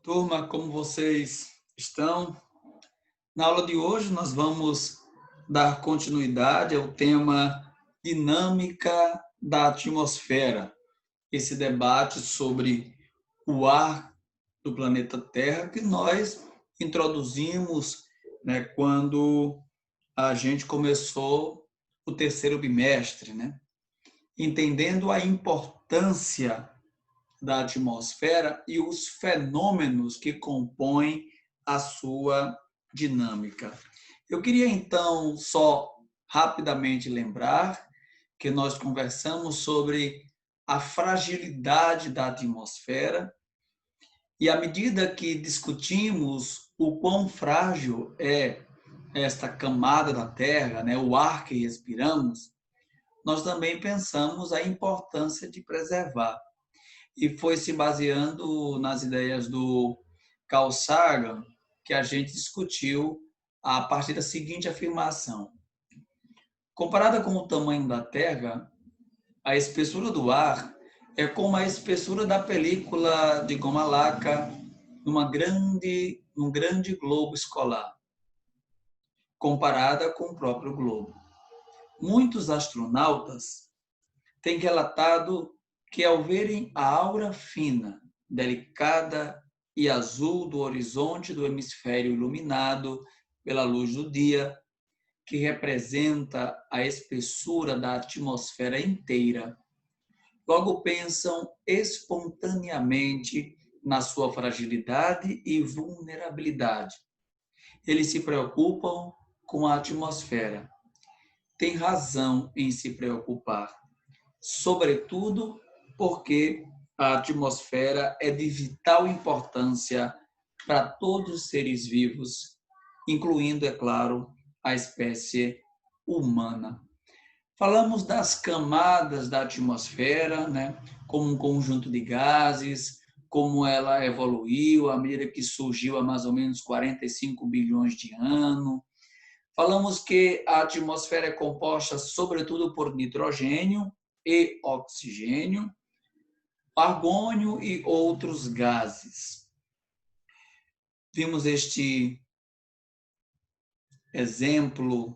Turma, como vocês estão? Na aula de hoje, nós vamos dar continuidade ao tema Dinâmica da Atmosfera, esse debate sobre o ar do planeta Terra que nós introduzimos, né, quando a gente começou o terceiro bimestre, né? Entendendo a importância da atmosfera e os fenômenos que compõem a sua dinâmica. Eu queria então só rapidamente lembrar que nós conversamos sobre a fragilidade da atmosfera e à medida que discutimos o quão frágil é esta camada da Terra, né, o ar que respiramos, nós também pensamos a importância de preservar e foi se baseando nas ideias do Carl Sagan que a gente discutiu a partir da seguinte afirmação: comparada com o tamanho da Terra, a espessura do ar é como a espessura da película de goma laca num grande globo escolar, comparada com o próprio globo. Muitos astronautas têm relatado que, ao verem a aura fina, delicada e azul do horizonte do hemisfério iluminado pela luz do dia, que representa a espessura da atmosfera inteira, logo pensam espontaneamente na sua fragilidade e vulnerabilidade. Eles se preocupam com a atmosfera. Têm razão em se preocupar, sobretudo porque a atmosfera é de vital importância para todos os seres vivos, incluindo, é claro, a espécie humana. Falamos das camadas da atmosfera, né, como um conjunto de gases, como ela evoluiu à medida que surgiu há mais ou menos 45 bilhões de anos. Falamos que a atmosfera é composta sobretudo por nitrogênio e oxigênio, argônio e outros gases. Vimos este exemplo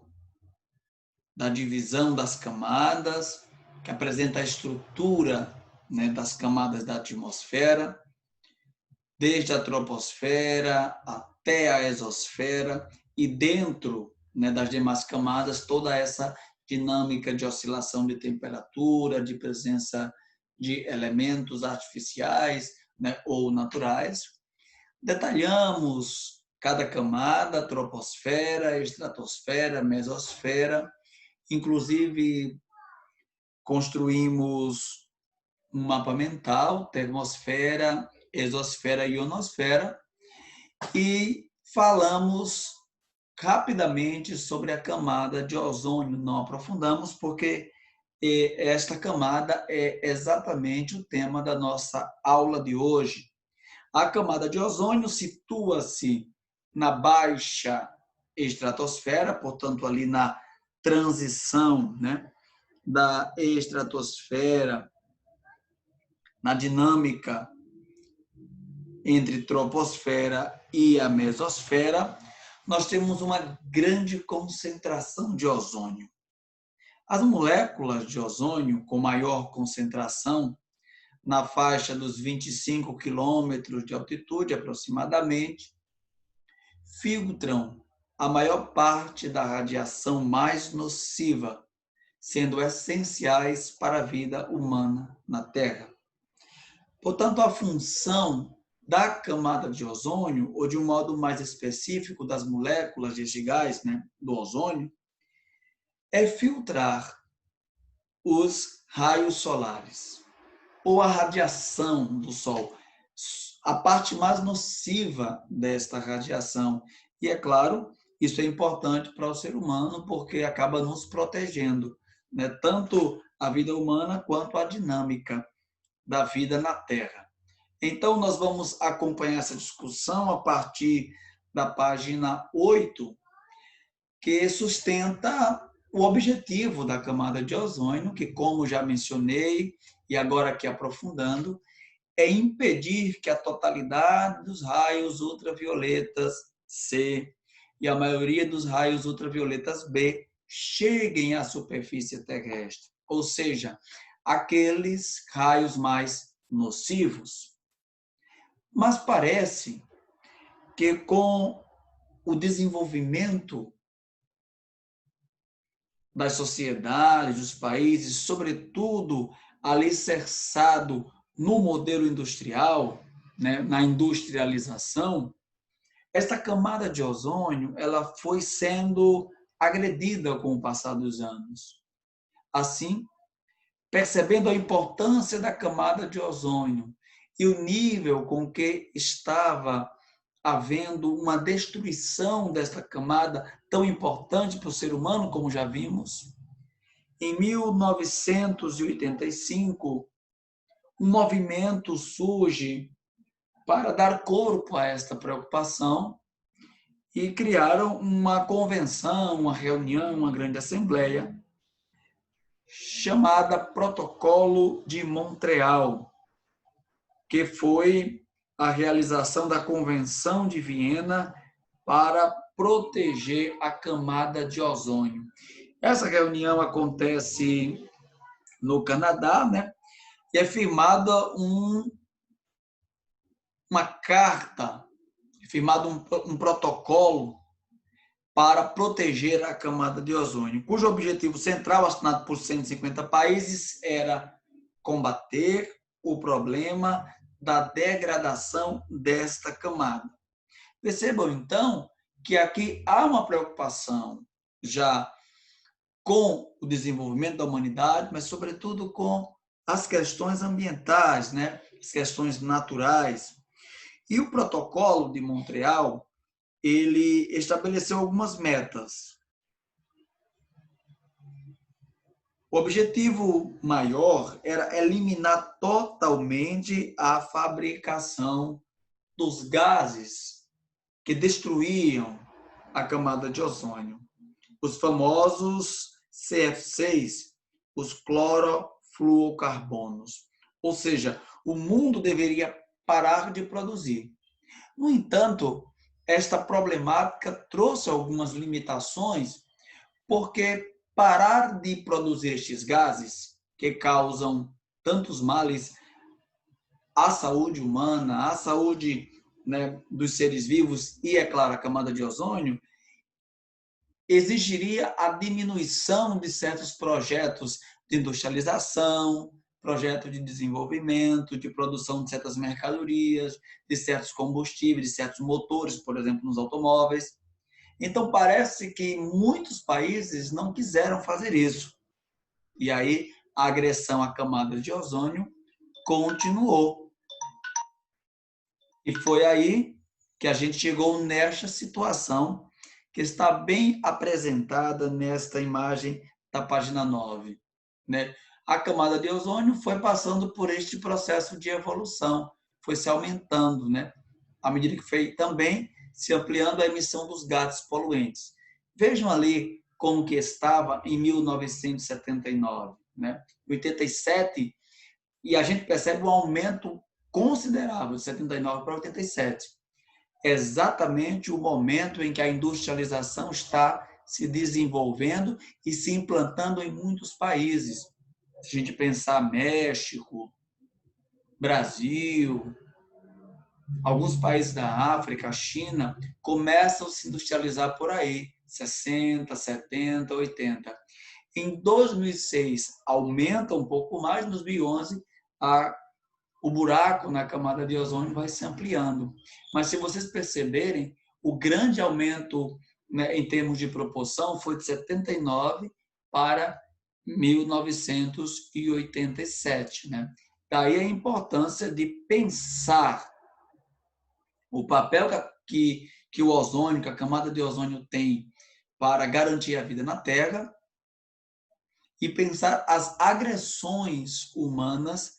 da divisão das camadas, que apresenta a estrutura, né, das camadas da atmosfera, desde a troposfera até a exosfera, e dentro, né, das demais camadas, toda essa dinâmica de oscilação de temperatura, de presença de elementos artificiais, né, ou naturais. Detalhamos cada camada, troposfera, estratosfera, mesosfera, inclusive construímos um mapa mental, termosfera, exosfera e ionosfera, e falamos rapidamente sobre a camada de ozônio. Não aprofundamos porque esta camada é exatamente o tema da nossa aula de hoje. A camada de ozônio situa-se na baixa estratosfera, portanto, ali na transição, né, da estratosfera, na dinâmica entre troposfera e a mesosfera, nós temos uma grande concentração de ozônio. As moléculas de ozônio com maior concentração, na faixa dos 25 quilômetros de altitude aproximadamente, filtram a maior parte da radiação mais nociva, sendo essenciais para a vida humana na Terra. Portanto, a função da camada de ozônio, ou de um modo mais específico das moléculas deste gás, né, do ozônio, é filtrar os raios solares, ou a radiação do Sol, a parte mais nociva desta radiação. E, é claro, isso é importante para o ser humano, porque acaba nos protegendo, né, tanto a vida humana quanto a dinâmica da vida na Terra. Então, nós vamos acompanhar essa discussão a partir da página 8, que sustenta o objetivo da camada de ozônio, que, como já mencionei, e agora aqui aprofundando, é impedir que a totalidade dos raios ultravioletas C e a maioria dos raios ultravioletas B cheguem à superfície terrestre, ou seja, aqueles raios mais nocivos. Mas parece que com o desenvolvimento das sociedades, dos países, sobretudo alicerçado no modelo industrial, né, na industrialização, esta camada de ozônio ela foi sendo agredida com o passar dos anos. Assim, percebendo a importância da camada de ozônio e o nível com que estava havendo uma destruição desta camada tão importante para o ser humano, como já vimos, em 1985, um movimento surge para dar corpo a esta preocupação e criaram uma convenção, uma reunião, uma grande assembleia, chamada Protocolo de Montreal, que foi a realização da Convenção de Viena para proteger a camada de ozônio. Essa reunião acontece no Canadá, né? E é firmada uma carta, firmado um protocolo para proteger a camada de ozônio, cujo objetivo central, assinado por 150 países, era combater o problema da degradação desta camada. Percebam, então, que aqui há uma preocupação já com o desenvolvimento da humanidade, mas, sobretudo, com as questões ambientais, né? As questões naturais. E o Protocolo de Montreal, ele estabeleceu algumas metas. O objetivo maior era eliminar totalmente a fabricação dos gases que destruíam a camada de ozônio, os famosos CF6, os clorofluorocarbonos. Ou seja, o mundo deveria parar de produzir. No entanto, esta problemática trouxe algumas limitações, porque parar de produzir estes gases, que causam tantos males à saúde humana, à saúde, né, dos seres vivos e, é claro, a camada de ozônio, exigiria a diminuição de certos projetos de industrialização, projeto de desenvolvimento, de produção de certas mercadorias, de certos combustíveis, de certos motores, por exemplo, nos automóveis. Então, parece que muitos países não quiseram fazer isso. E aí, a agressão à camada de ozônio continuou. E foi aí que a gente chegou nesta situação que está bem apresentada nesta imagem da página 9, né? A camada de ozônio foi passando por este processo de evolução, foi se aumentando, né? À medida que foi também se ampliando a emissão dos gases poluentes. Vejam ali como que estava em 1979, né? 87, e a gente percebe um aumento considerável de 79 para 87. Exatamente o momento em que a industrialização está se desenvolvendo e se implantando em muitos países. Se a gente pensar México, Brasil, alguns países da África, China, começam a se industrializar por aí, 60, 70, 80. Em 2006, aumenta um pouco mais, em 2011, o buraco na camada de ozônio vai se ampliando. Mas se vocês perceberem, o grande aumento, né, em termos de proporção foi de 79 para 1987. Né? Daí a importância de pensar o papel que o ozônio, que a camada de ozônio tem para garantir a vida na Terra e pensar as agressões humanas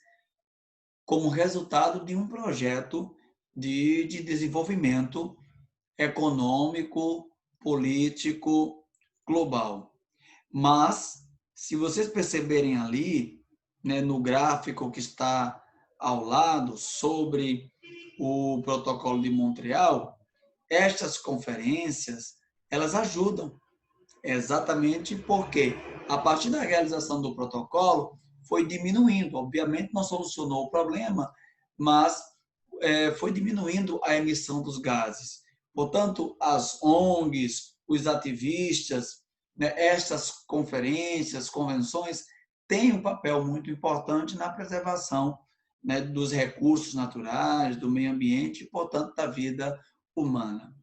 como resultado de um projeto de desenvolvimento econômico, político, global. Mas, se vocês perceberem ali, né, no gráfico que está ao lado sobre o Protocolo de Montreal, estas conferências, elas ajudam exatamente porque, a partir da realização do protocolo, foi diminuindo. Obviamente, não solucionou o problema, mas foi diminuindo a emissão dos gases. Portanto, as ONGs, os ativistas, né, estas conferências, convenções, têm um papel muito importante na preservação, né, dos recursos naturais, do meio ambiente e, portanto, da vida humana.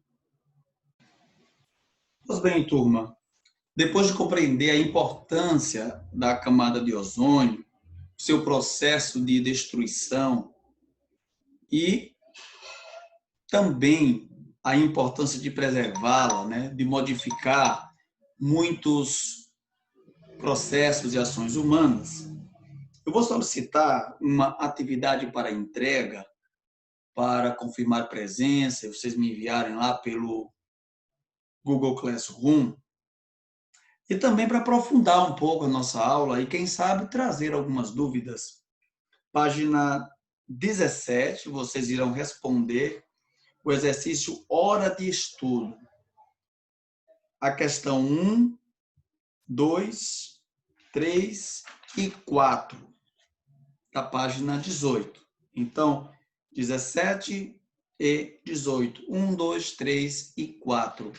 Pois bem, turma, depois de compreender a importância da camada de ozônio, seu processo de destruição e também a importância de preservá-la, né, de modificar muitos processos e ações humanas, eu vou solicitar uma atividade para entrega, para confirmar presença, vocês me enviarem lá pelo Google Classroom, e também para aprofundar um pouco a nossa aula e, quem sabe, trazer algumas dúvidas. Página 17, vocês irão responder o exercício Hora de Estudo. A questão 1, 2, 3 e 4, da página 18. Então, 17 e 18. 1, 2, 3 e 4.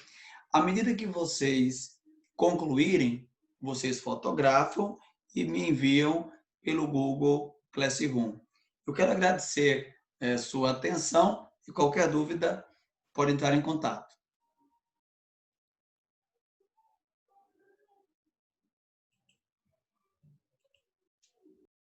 À medida que vocês concluírem, vocês fotografam e me enviam pelo Google Classroom. Eu quero agradecer sua atenção e qualquer dúvida pode entrar em contato.